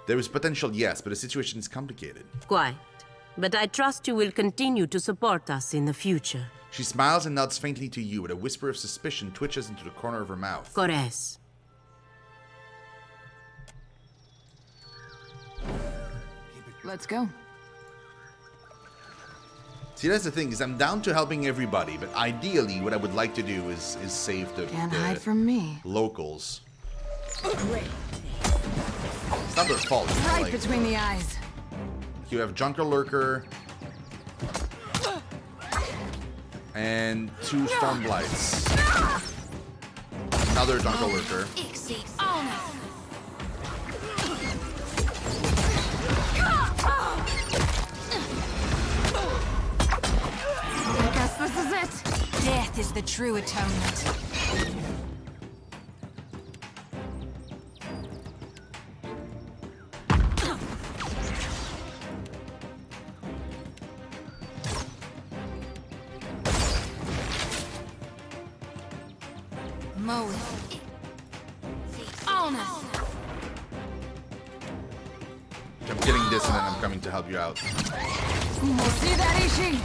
There is potential, yes, but the situation is complicated. Quite. But I trust you will continue to support us in the future. She smiles and nods faintly to you, and a whisper of suspicion twitches into the corner of her mouth. Corres. Let's go. See, that's the thing, is I'm down to helping everybody, but ideally what I would like to do is save the, Can't hide from me. locals. It's not their fault. Right like, between the eyes. you have Junker Lurker and 2 Stormblights. Another Junker Lurker. I guess this is it. Death is the true atonement. Mow it. On us. I'm killing this and then I'm coming to help you out. See that, Ishi?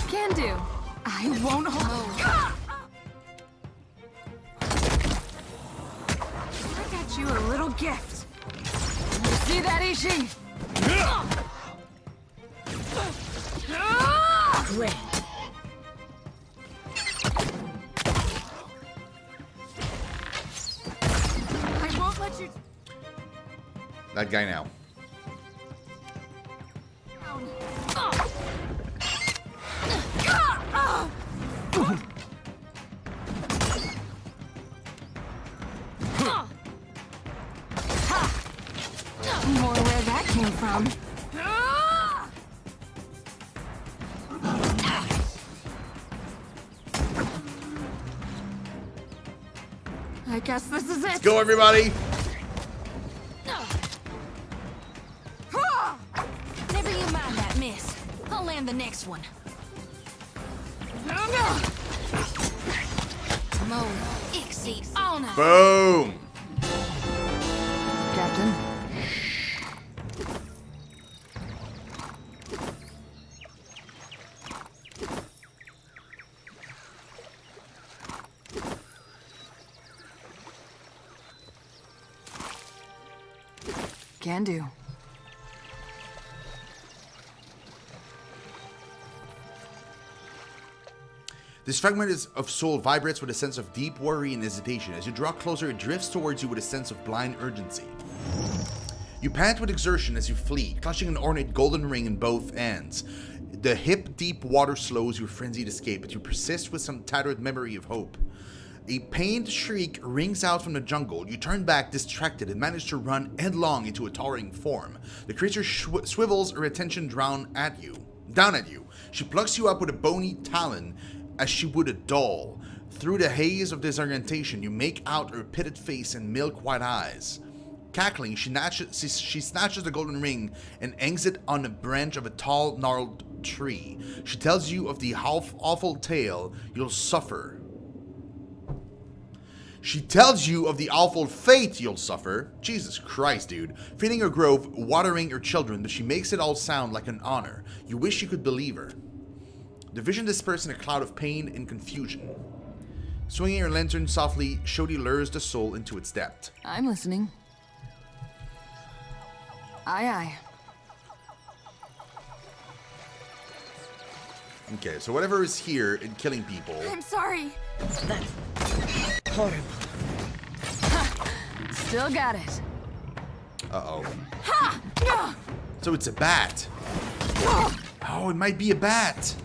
Can do. I won't hold. I got you a little gift. See that, Ishi? Great. I won't let you That guy now. More where that came from. I guess this is it. Let's go, everybody! Never you mind that miss. I'll land the next one. Mow it. Exceed. On us. Boom! Captain. Can do. This fragment of soul vibrates with a sense of deep worry and hesitation. As you draw closer, it drifts towards you with a sense of blind urgency. You pant with exertion as you flee, clutching an ornate golden ring in both hands. The hip-deep water slows your frenzied escape, but you persist with some tattered memory of hope. A pained shriek rings out from the jungle. You turn back, distracted, and manage to run headlong into a towering form. The creature swivels her attention down at you. She plucks you up with a bony talon as she would a doll. Through the haze of disorientation, you make out her pitted face and milk-white eyes. Cackling, she snatches the golden ring and hangs it on a branch of a tall, gnarled tree. She tells you of the awful tale you'll suffer. She tells you of the awful fate you'll suffer. Jesus Christ, dude. Feeding her grove, watering her children, but she makes it all sound like an honor. You wish you could believe her. The vision disperses in a cloud of pain and confusion. Swinging her lantern softly, Shodi lures the soul into its depth. I'm listening. Aye, aye. Okay, so whatever is here and killing people. I'm sorry. That's horrible. Still got it. Uh-oh. So it's a bat. Oh, it might be a bat.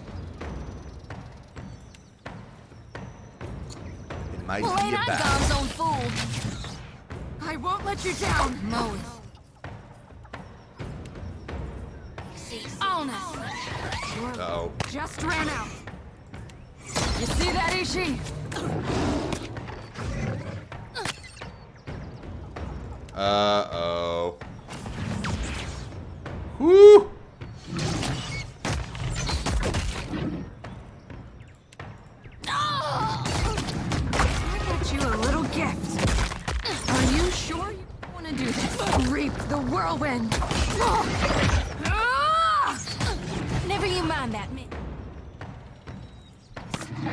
It might Well, be ain't a I bat. God's own fool? I won't let you down. Mow it. On us. Uh-oh. Just ran out. You see that, Ishi? Uh-oh. Whoo! I got you a little gift. Are you sure you want to do this? Reap the whirlwind. Never you mind that, miss.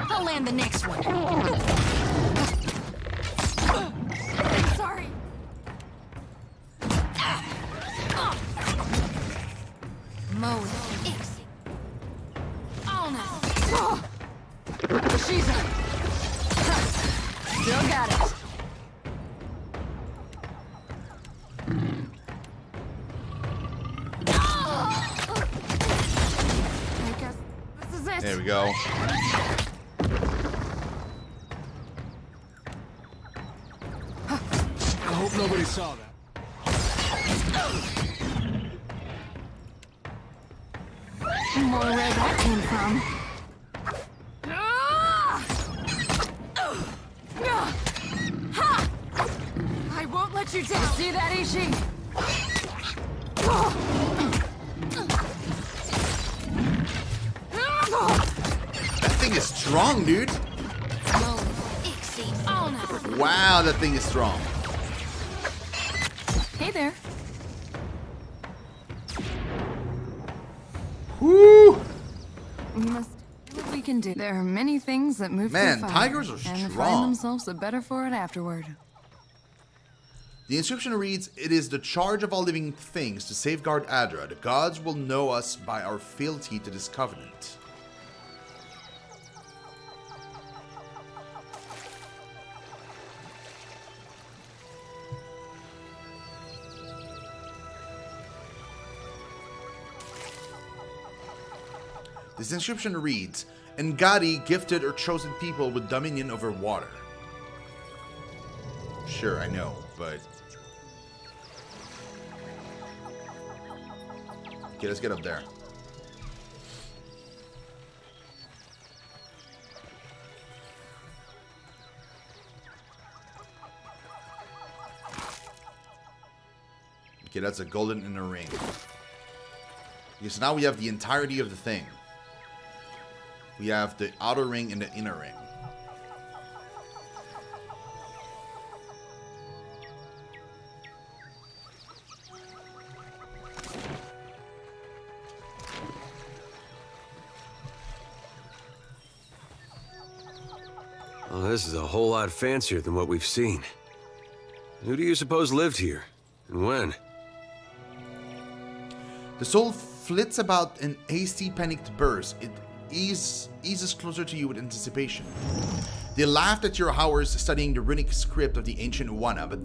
I'll land the next one. Sorry. Mode Ixie. On us. She's up. Still got it. I guess this is it. There we go. I hope nobody saw that. More where that came from. I won't let you down. See that, Ishi? That thing is strong, dude. Mode Ixie. On us. Wow, that thing is strong. Hey there. Whoo! We must do what we can do. There are many things that move Man, through fire tigers are and strong. find themselves the better for it afterward. The inscription reads, "It is the charge of all living things to safeguard Adra. The gods will know us by our fealty to this covenant." This inscription reads, "Ngadi gifted or chosen people with dominion over water." Sure, I know, but... Okay, let's get up there. Okay, that's a golden inner ring. Okay, so now we have the entirety of the thing. We have the outer ring and the inner ring. Well, this is a whole lot fancier than what we've seen. Who do you suppose lived here? And when? The soul flits about in hasty, panicked bursts. It eases closer to you with anticipation. They laughed at your hours studying the runic script of the ancient Wana, but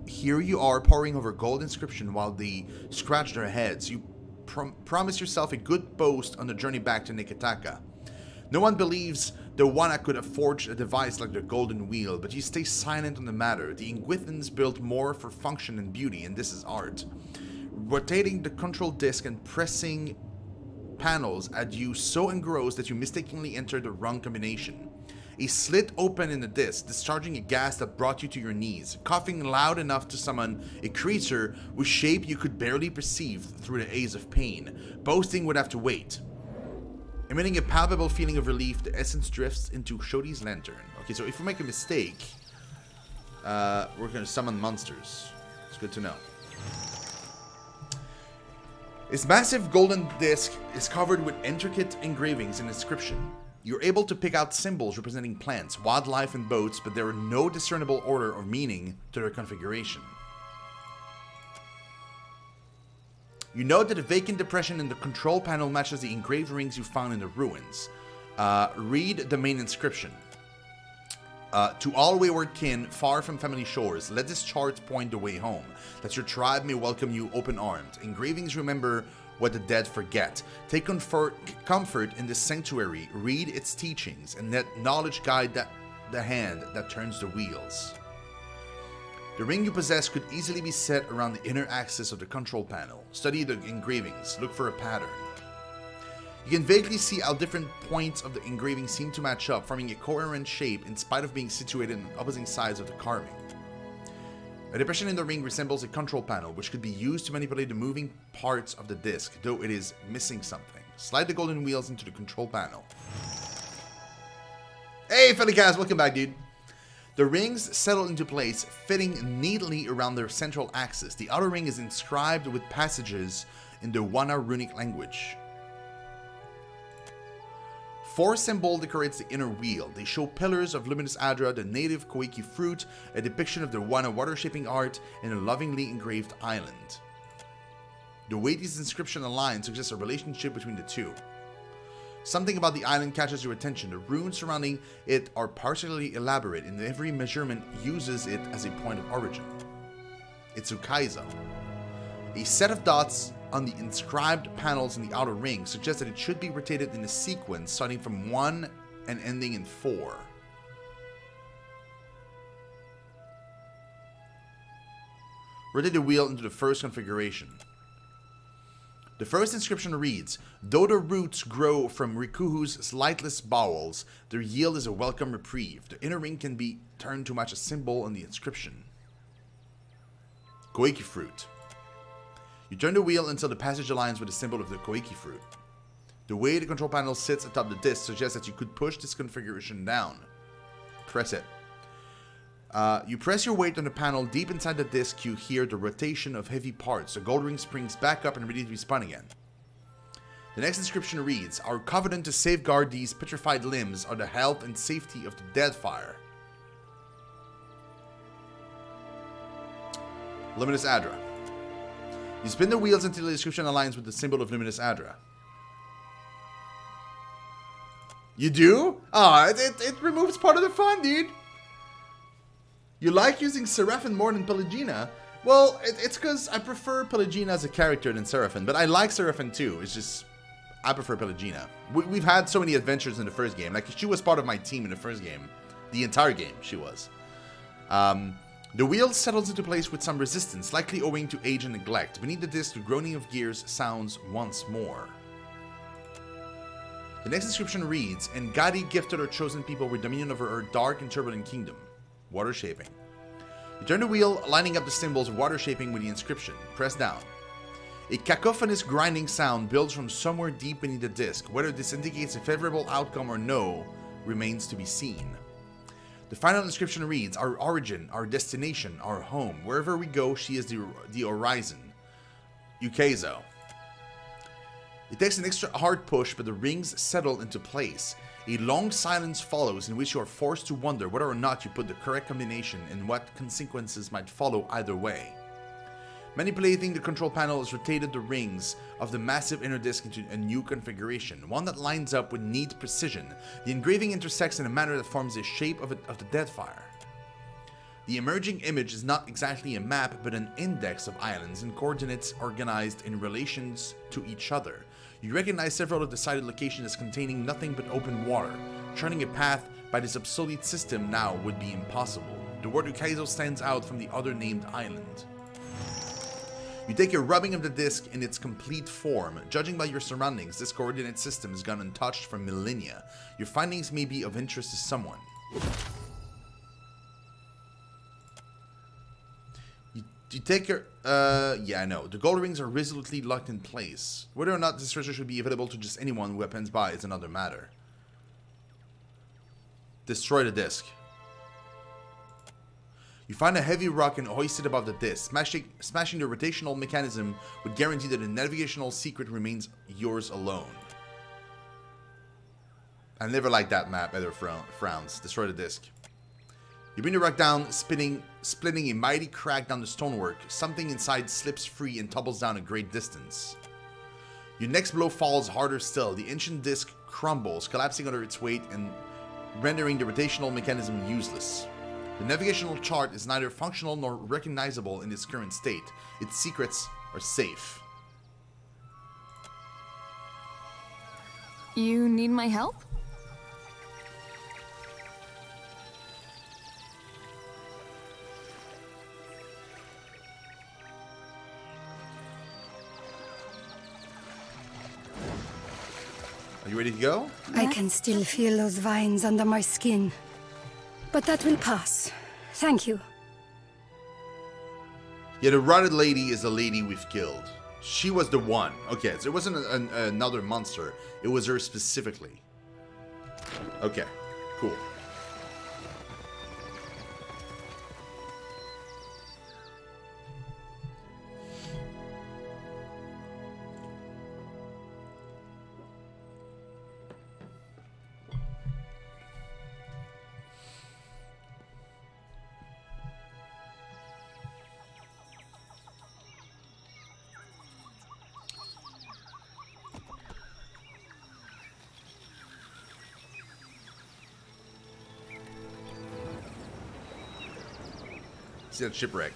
here you are poring over gold inscription while they scratch their heads. You promise yourself a good boast on the journey back to Nikitaka. No one believes the Wana could have forged a device like the Golden Wheel, but you stay silent on the matter. The Inguithans built more for function and beauty, and this is art. Rotating the control disc and pressing panels at you so engrossed that you mistakenly enter the wrong combination. A slit opened in the disc, discharging a gas that brought you to your knees, coughing loud enough to summon a creature whose shape you could barely perceive through the haze of pain. Boasting would have to wait. Emitting a palpable feeling of relief, the essence drifts into Shodi's lantern. Okay, so if we make a mistake, we're going to summon monsters. It's good to know. Its massive golden disc is covered with intricate engravings and inscription. You're able to pick out symbols representing plants, wildlife, and boats, but there are no discernible order or meaning to their configuration. You note that the vacant depression in the control panel matches the engraved rings you found in the ruins. Read the main inscription. To all wayward kin, far from family shores, let this chart point the way home, that your tribe may welcome you open-armed. Engravings remember what the dead forget. Take comfort in this sanctuary, read its teachings, and let knowledge guide the hand that turns the wheels. The ring you possess could easily be set around the inner axis of the control panel. Study the engravings, look for a pattern. You can vaguely see how different points of the engraving seem to match up, forming a coherent shape in spite of being situated on opposing sides of the carving. A depression in the ring resembles a control panel, which could be used to manipulate the moving parts of the disc, though it is missing something. Slide the golden wheels into the control panel. Hey, Felicast, welcome back, dude. The rings settle into place, fitting neatly around their central axis. The outer ring is inscribed with passages in the Wana runic language. 4 symbols decorates the inner wheel. They show pillars of luminous Adra, the native Koiki fruit, a depiction of the Wana water-shaping art, and a lovingly engraved island. The way these inscriptions align suggests a relationship between the two. Something about the island catches your attention. The runes surrounding it are particularly elaborate, and every measurement uses it as a point of origin. It's Ukaizo. A set of dots on the inscribed panels in the outer ring suggests that it should be rotated in a sequence starting from 1 and ending in 4. Rotate the wheel into the first configuration. The first inscription reads, though the roots grow from Rikuhu's lightless bowels, their yield is a welcome reprieve. The inner ring can be turned to match a symbol on the inscription. Koiki fruit. You turn the wheel until the passage aligns with the symbol of the Koiki fruit. The way the control panel sits atop the disc suggests that you could push this configuration down. Press it. You press your weight on the panel deep inside the disc, you hear the rotation of heavy parts. The gold ring springs back up and ready to be spun again. The next inscription reads, our covenant to safeguard these petrified limbs are the health and safety of the Deadfire. Luminous Adra. You spin the wheels until the inscription aligns with the symbol of Luminous Adra. You do? Ah, it removes part of the fun, dude. You like using Seraphine more than Pelagina? Well, it's because I prefer Pelagina as a character than Seraphine, but I like Seraphine too. It's just, I prefer Pelagina. We've had so many adventures in the first game. Like, she was part of my team in the first game. The entire game, she was. The wheel settles into place with some resistance, likely owing to age and neglect. Beneath the disc, the groaning of gears sounds once more. The next inscription reads, Ngadi gifted her chosen people with dominion over her dark and turbulent kingdom. Water shaping. You turn the wheel, lining up the symbols of water shaping with the inscription. Press down. A cacophonous grinding sound builds from somewhere deep beneath the disc. Whether this indicates a favorable outcome or no remains to be seen. The final inscription reads, our origin, our destination, our home. Wherever we go, she is the horizon. Ukaizo. It takes an extra hard push, but the rings settle into place. A long silence follows in which you are forced to wonder whether or not you put the correct combination and what consequences might follow either way. Manipulating the control panel has rotated the rings of the massive inner disc into a new configuration, one that lines up with neat precision. The engraving intersects in a manner that forms the shape of the Deadfire. The emerging image is not exactly a map, but an index of islands and coordinates organized in relations to each other. You recognize several of the cited locations as containing nothing but open water. Charting a path by this obsolete system now would be impossible. The word Ukaizo stands out from the other named island. You take a rubbing of the disc in its complete form. Judging by your surroundings, this coordinate system has gone untouched for millennia. Your findings may be of interest to someone. You take your, yeah, I know. The gold rings are resolutely locked in place. Whether or not this treasure should be available to just anyone who happens by is another matter. Destroy the disc. You find a heavy rock and hoist it above the disc. Smashing the rotational mechanism would guarantee that the navigational secret remains yours alone. I never liked that map, either frowns. Destroy the disc. You bring the rock down, splitting a mighty crack down the stonework. Something inside slips free and tumbles down a great distance. Your next blow falls harder still. The ancient disc crumbles, collapsing under its weight and rendering the rotational mechanism useless. The navigational chart is neither functional nor recognizable in its current state. Its secrets are safe. You need my help? Are you ready to go? I can still feel those vines under my skin. But that will pass. Thank you. Yeah, the rotted lady is the lady we've killed. She was the one. Okay, so it wasn't another monster. It was her specifically. Okay, cool. See that shipwreck.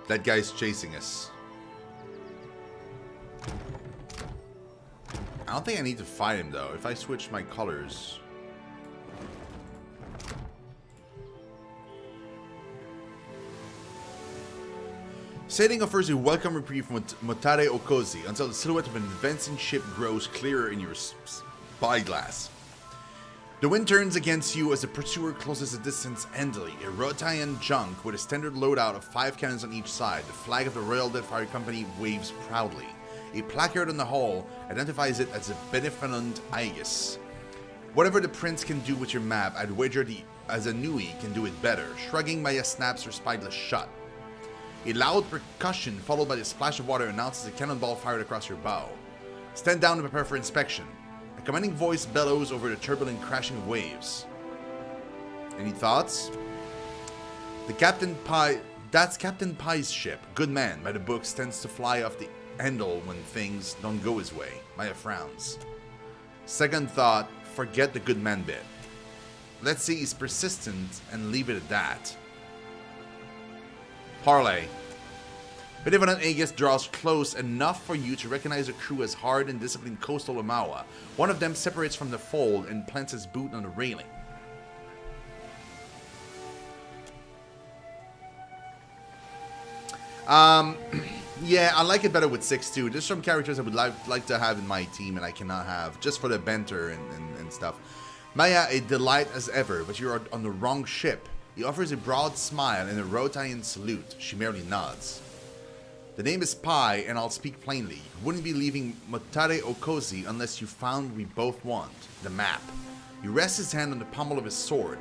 That guy's chasing us. I don't think I need to fight him though. If I switch my colors. Sailing offers a welcome reprieve from Motare Okozi until the silhouette of an advancing ship grows clearer in your spyglass. The wind turns against you as the pursuer closes the distance endlessly. A Rotayan junk with a standard loadout of 5 cannons on each side. The flag of the Royal Deadfire Company waves proudly. A placard on the hull identifies it as a benevolent Aegis. Whatever the prince can do with your map, I'd wager the Azanui can do it better. Shrugging, Maya snaps her spyglass shut. A loud percussion followed by the splash of water announces a cannonball fired across your bow. Stand down and prepare for inspection. A commanding voice bellows over the turbulent crashing of waves. Any thoughts? That's Captain Pie's ship. Good man, by the books, tends to fly off the handle when things don't go his way. Maya frowns. Second thought, forget the good man bit. Let's say he's persistent and leave it at that. Parlay. Benevolent Aegis draws close enough for you to recognize a crew as hard and disciplined coastal Amawa. One of them separates from the fold and plants his boot on the railing. Yeah, I like it better with 6 too. There's some characters I would like to have in my team and I cannot have, just for the banter and stuff. Maya, a delight as ever, but you're on the wrong ship. He offers a broad smile and a Rotayan salute. She merely nods. The name is Pi, and I'll speak plainly. You wouldn't be leaving Motare Okozi unless you found what we both want, the map. He rests his hand on the pommel of his sword.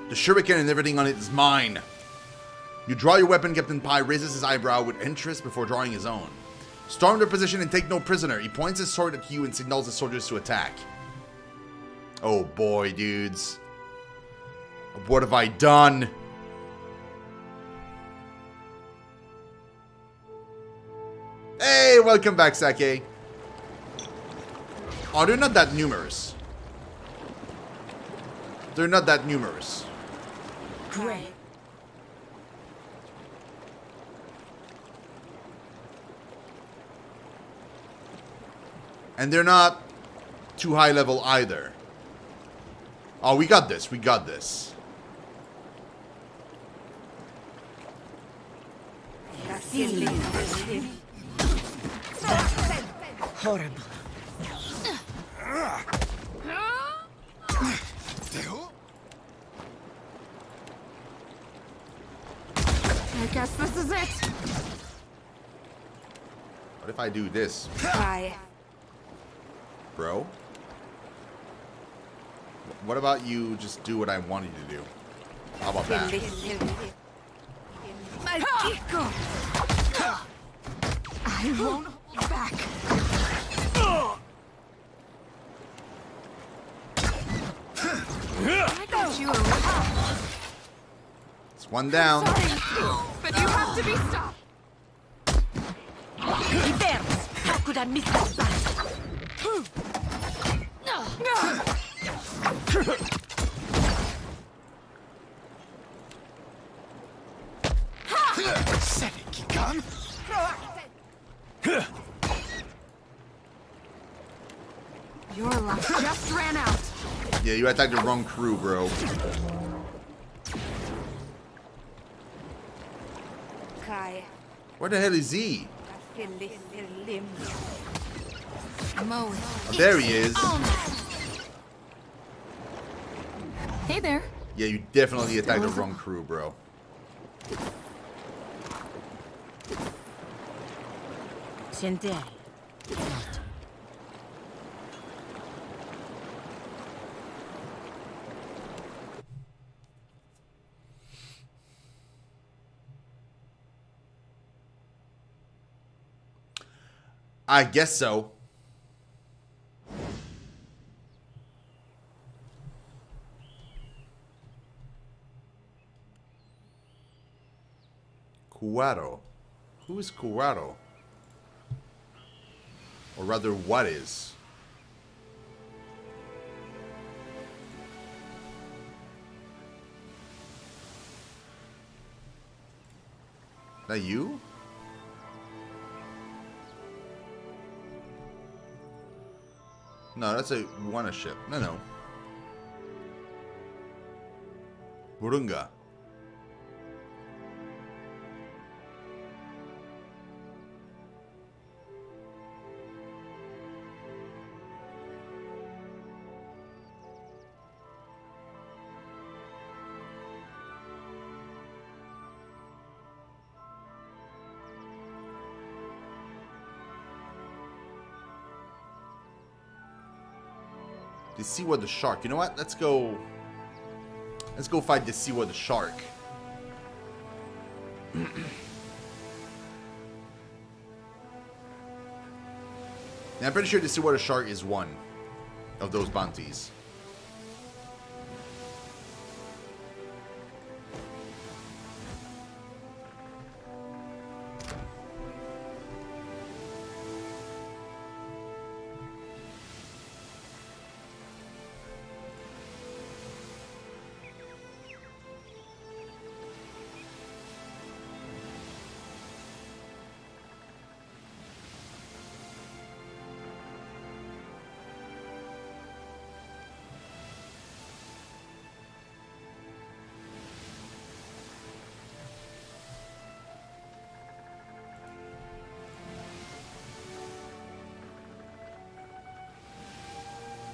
The shuriken and everything on it is mine. You draw your weapon. Captain Pi raises his eyebrow with interest before drawing his own. Storm their position and take no prisoner. He points his sword at you and signals the soldiers to attack. Oh boy, dudes. What have I done? Hey, welcome back, Sake. Oh, they're not that numerous. They're not that numerous. Great. And they're not too high level either. Oh, we got this. We got this. Horrible. I guess this is it. What if I do this, Bye. bro? What about you just do what I want you to do? How about that? I won't hold back. I got you a It's one down. Sorry, but you have to be stopped. Reverse! How could I miss that bastard? Your luck just ran out. Yeah, you attacked the wrong crew, bro. Where the hell is he? Moe. Oh, there he is. Hey there. Yeah, you definitely attacked the wrong crew, bro. Sentei. I guess so. Cuaro. Who is Cuaro? Or rather, what is? That you? No, that's a Wana ship. No. Burunga. The Siwa the shark. You know what? Let's go fight the Siwa the shark. Now, I'm pretty sure the Siwa the shark is one of those bounties.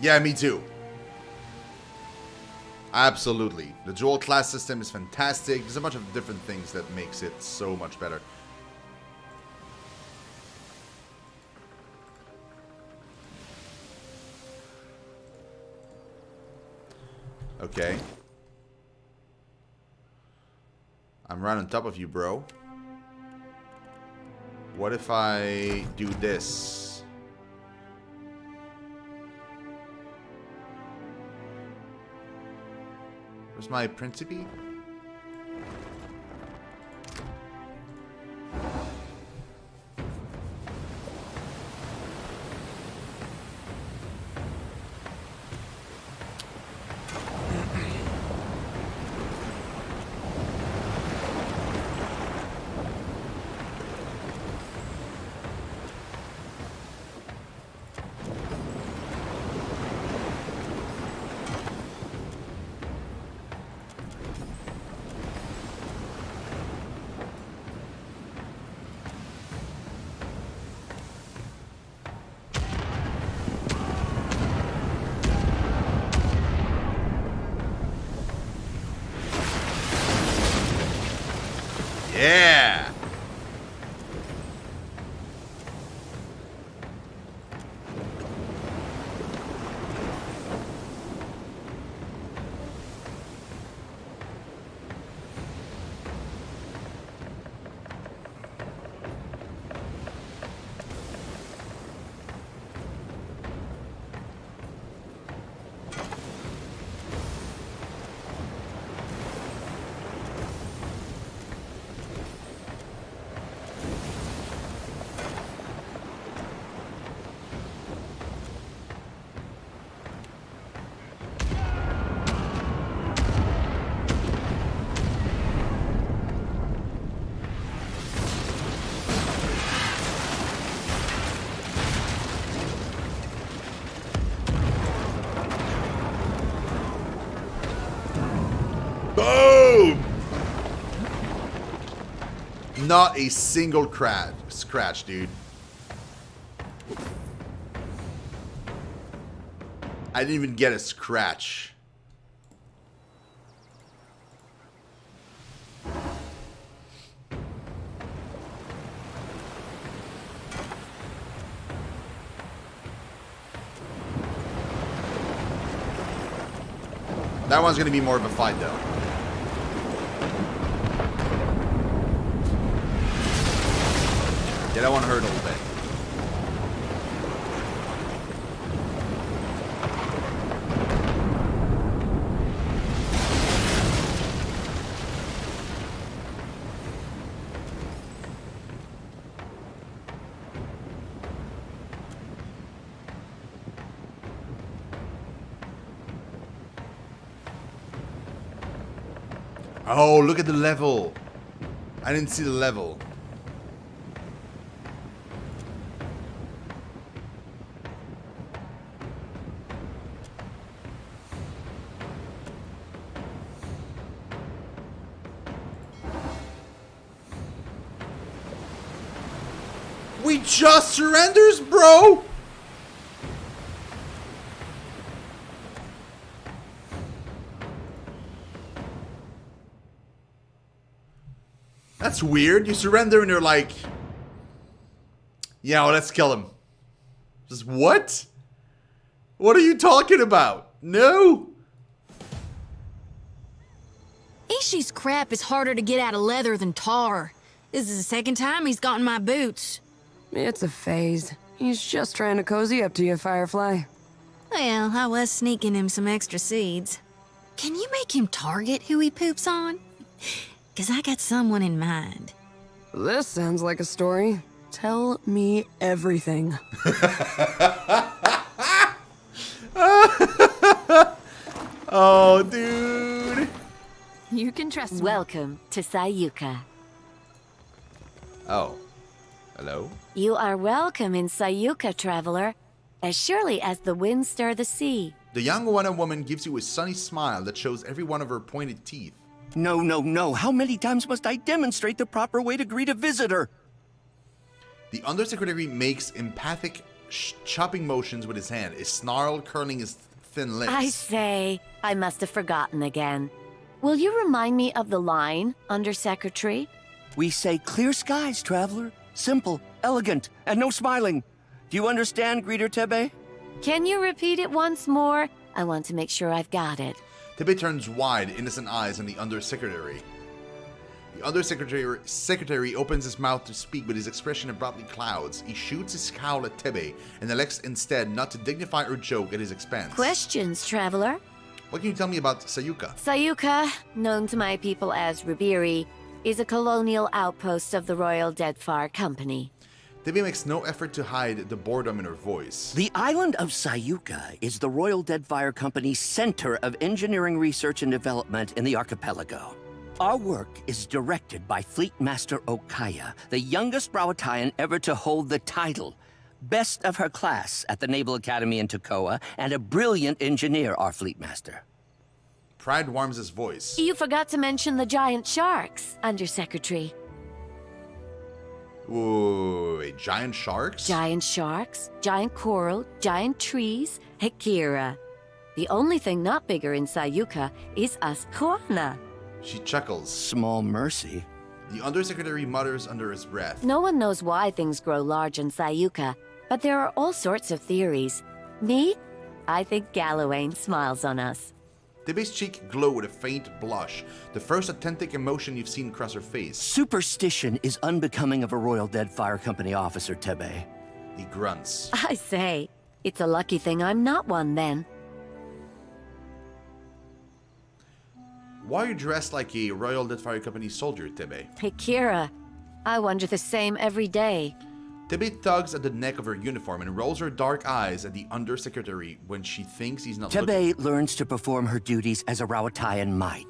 Yeah, me too. Absolutely. The dual class system is fantastic. There's a bunch of different things that makes it so much better. Okay. I'm right on top of you, bro. What if I do this? Where's my Principe? Yeah! Not a single scratch, dude. I didn't even get a scratch. That one's gonna be more of a fight, though. Yeah, that one hurt a little bit. Oh, look at the level. I didn't see the level. We just surrenders, bro. That's weird. You surrender and you're like, yeah, well, let's kill him. Just what? What are you talking about? No. Ishi's crap is harder to get out of leather than tar. This is the second time he's gotten my boots. It's a phase. He's just trying to cozy up to you, Firefly. Well, I was sneaking him some extra seeds. Can you make him target who he poops on? 'Cause I got someone in mind. This sounds like a story. Tell me everything. Oh, dude. You can trust me. Welcome to Sayuka. Oh. Hello? You are welcome in Sayuka, traveler, as surely as the winds stir the sea. The young woman gives you a sunny smile that shows every one of her pointed teeth. No, no, no. How many times must I demonstrate the proper way to greet a visitor? The undersecretary makes emphatic chopping motions with his hand, a snarl curling his thin lips. I say, I must have forgotten again. Will you remind me of the line, Undersecretary? We say clear skies, traveler. Simple, elegant, and no smiling. Do you understand, Greeter Tebe? Can you repeat it once more? I want to make sure I've got it. Tebe turns wide, innocent eyes on the undersecretary. The undersecretary opens his mouth to speak, but his expression abruptly clouds. He shoots his scowl at Tebe and elects instead not to dignify or joke at his expense. Questions, traveler? What can you tell me about Sayuka? Sayuka, known to my people as Ribiri, is a colonial outpost of the Royal Deadfire Company. Tebe makes no effort to hide the boredom in her voice. The island of Sayuka is the Royal Deadfire Company's center of engineering research and development in the archipelago. Our work is directed by Fleet Master Okaya, the youngest Rawatayan ever to hold the title. Best of her class at the Naval Academy in Tokoa, and a brilliant engineer, our Fleet Master. Pride warms his voice. You forgot to mention the giant sharks, Undersecretary. Ooh, giant sharks? Giant sharks, giant coral, giant trees, Hekira. The only thing not bigger in Sayuka is Asquana. She chuckles. Small mercy. The undersecretary mutters under his breath. No one knows why things grow large in Sayuka, but there are all sorts of theories. Me? I think Gallowayne smiles on us. Tebe's cheek glowed with a faint blush, the first authentic emotion you've seen cross her face. Superstition is unbecoming of a Royal Deadfire Company officer, Tebe. He grunts. I say, it's a lucky thing I'm not one then. Why are you dressed like a Royal Deadfire Company soldier, Tebe? Hekira, I wonder the same every day. Tebe tugs at the neck of her uniform and rolls her dark eyes at the undersecretary when she thinks he's not looking. Tebe learns to perform her duties as a Rawatayan might.